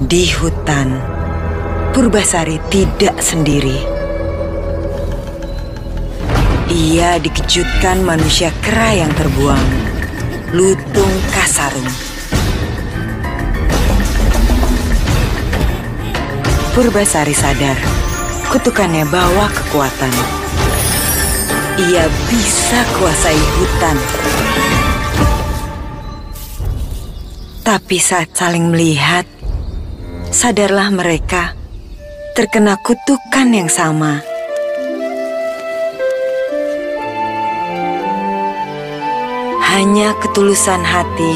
Di hutan, Purbasari tidak sendiri. Ia dikejutkan manusia kera yang terbuang, Lutung Kasarung. Purbasari sadar, kutukannya bawa kekuatan. Ia bisa kuasai hutan. Tapi saat saling melihat, sadarlah mereka terkena kutukan yang sama. Hanya ketulusan hati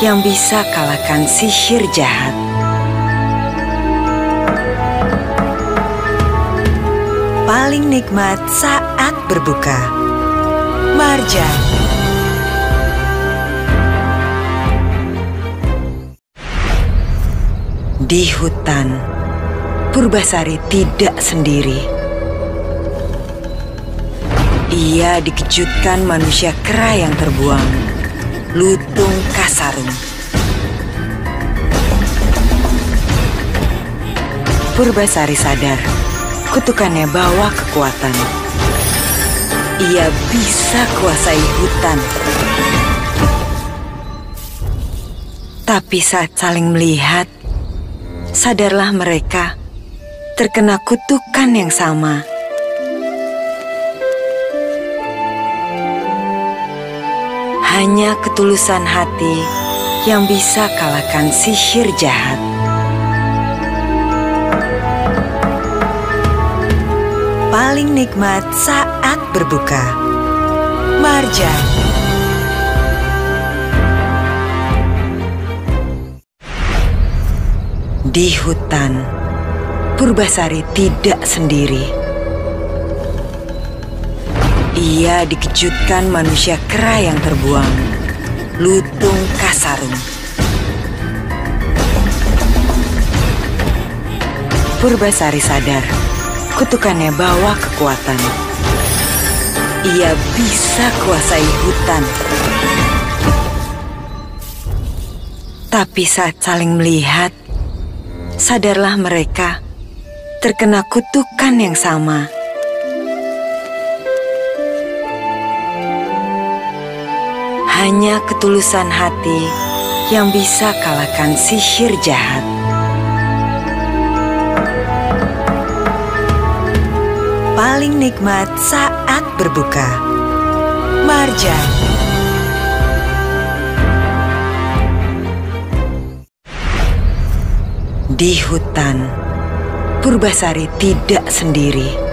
yang bisa kalahkan sihir jahat. Paling nikmat saat berbuka. Marjan. Di hutan, Purbasari tidak sendiri. Ia dikejutkan manusia kera yang terbuang, Lutung Kasarung. Purbasari sadar, kutukannya bawa kekuatan. Ia bisa kuasai hutan. Tapi saat saling melihat, sadarlah mereka terkena kutukan yang sama. Hanya ketulusan hati yang bisa kalahkan sihir jahat. Paling nikmat saat berbuka. Marjan. Di hutan, Purbasari tidak sendiri. Ia dikejutkan manusia kera yang terbuang, Lutung Kasarung. Purbasari sadar, kutukannya bawa kekuatan. Ia bisa kuasai hutan. Tapi saat saling melihat, sadarlah mereka terkena kutukan yang sama. Hanya ketulusan hati yang bisa kalahkan sihir jahat. Paling nikmat saat berbuka. Marjan. Di hutan, Purbasari tidak sendiri.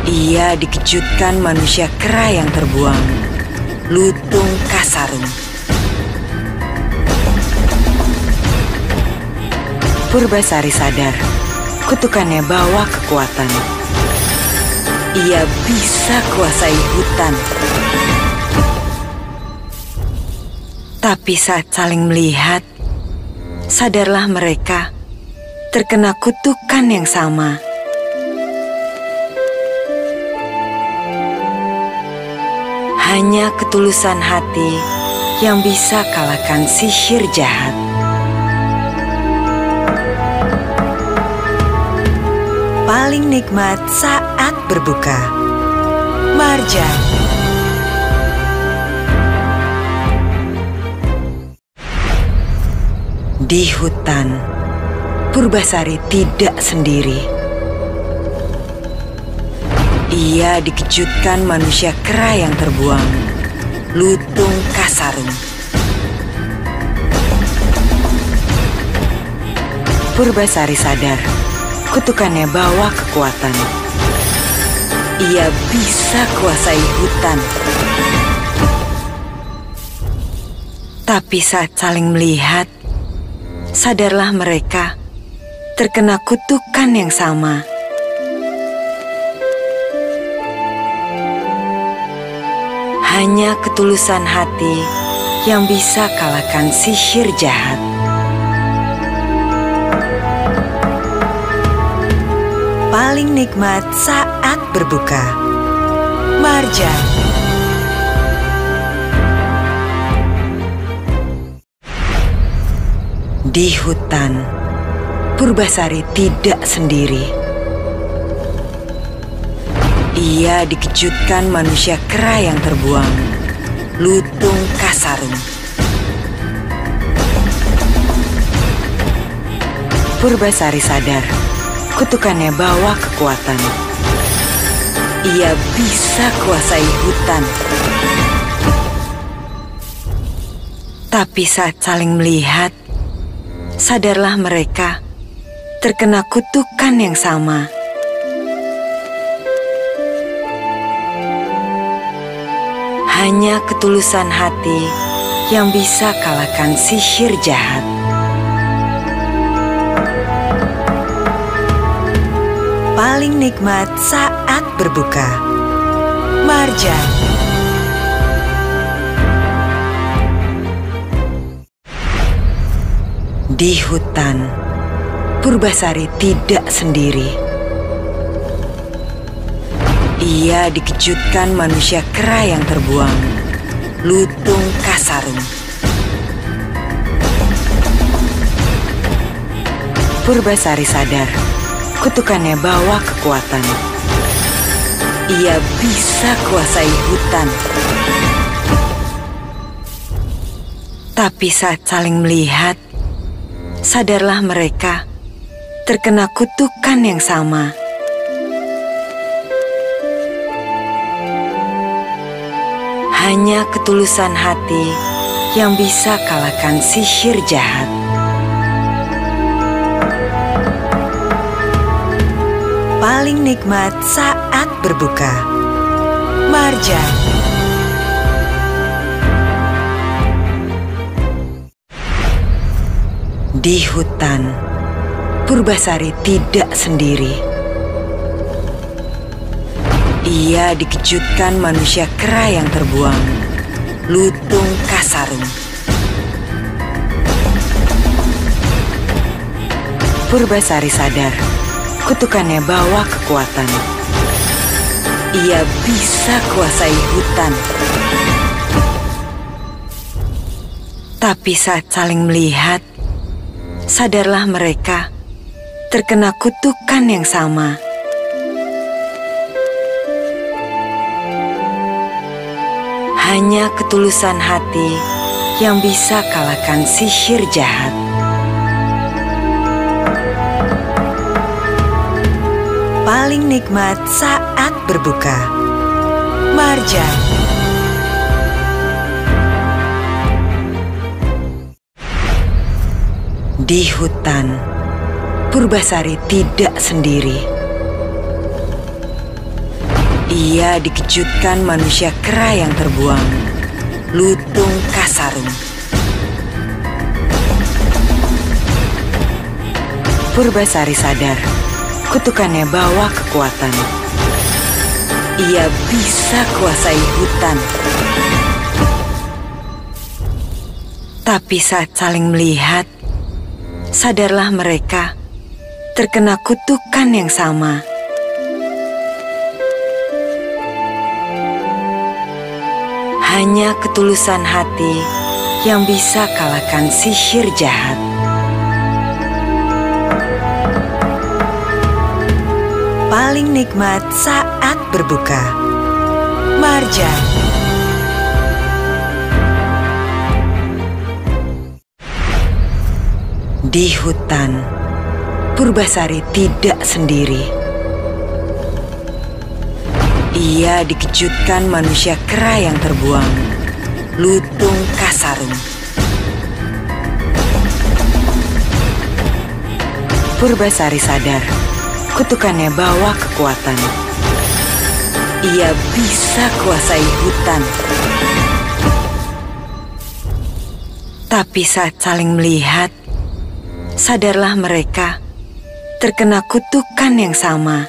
Ia dikejutkan manusia kera yang terbuang, Lutung Kasarung. Purbasari sadar, kutukannya bawa kekuatan. Ia bisa kuasai hutan. Tapi saat saling melihat, sadarlah mereka terkena kutukan yang sama. Hanya ketulusan hati yang bisa kalahkan sihir jahat. Paling nikmat saat berbuka. Marjan. Di hutan, Purbasari tidak sendiri. Ia dikejutkan manusia kera yang terbuang, Lutung Kasarung. Purbasari sadar, kutukannya bawa kekuatan. Ia bisa kuasai hutan. Tapi saat saling melihat, sadarlah mereka terkena kutukan yang sama. Hanya ketulusan hati yang bisa kalahkan sihir jahat. Paling nikmat saat berbuka. Marjan. Di hutan, Purbasari tidak sendiri. Ia dikejutkan manusia kera yang terbuang, Lutung Kasarung. Purbasari sadar, kutukannya bawa kekuatan. Ia bisa kuasai hutan. Tapi saat saling melihat, sadarlah mereka terkena kutukan yang sama. Hanya ketulusan hati yang bisa kalahkan sihir jahat. Paling nikmat saat berbuka. Marjan. Di hutan, Purbasari tidak sendiri. Ia dikejutkan manusia kera yang terbuang, Lutung Kasarung. Purbasari sadar, kutukannya bawa kekuatan. Ia bisa kuasai hutan. Tapi saat saling melihat, sadarlah mereka terkena kutukan yang sama. Hanya ketulusan hati yang bisa kalahkan sihir jahat. Paling nikmat saat berbuka. Marjan. Di hutan, Purbasari tidak sendiri. Ia dikejutkan manusia kera yang terbuang, Lutung Kasarung. Purbasari sadar, kutukannya bawa kekuatan. Ia bisa kuasai hutan. Tapi saat saling melihat, sadarlah mereka terkena kutukan yang sama. Hanya ketulusan hati yang bisa kalahkan sihir jahat. Paling nikmat saat berbuka. Marjan. Di hutan, Purbasari tidak sendiri. Ia dikejutkan manusia kera yang terbuang, Lutung Kasarung. Purbasari sadar, kutukannya bawa kekuatan. Ia bisa kuasai hutan. Tapi saat saling melihat, sadarlah mereka terkena kutukan yang sama. Hanya ketulusan hati yang bisa kalahkan sihir jahat. Paling nikmat saat berbuka. Marjan. Di hutan, Purbasari tidak sendiri. Ia dikejutkan manusia kera yang terbuang, Lutung Kasarung. Purbasari sadar, kutukannya bawa kekuatan. Ia bisa kuasai hutan. Tapi saat saling melihat, sadarlah mereka terkena kutukan yang sama.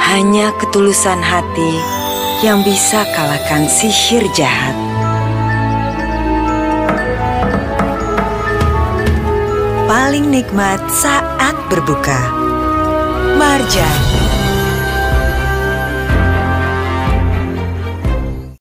Hanya ketulusan hati yang bisa kalahkan sihir jahat. Paling nikmat saat berbuka. Marjan.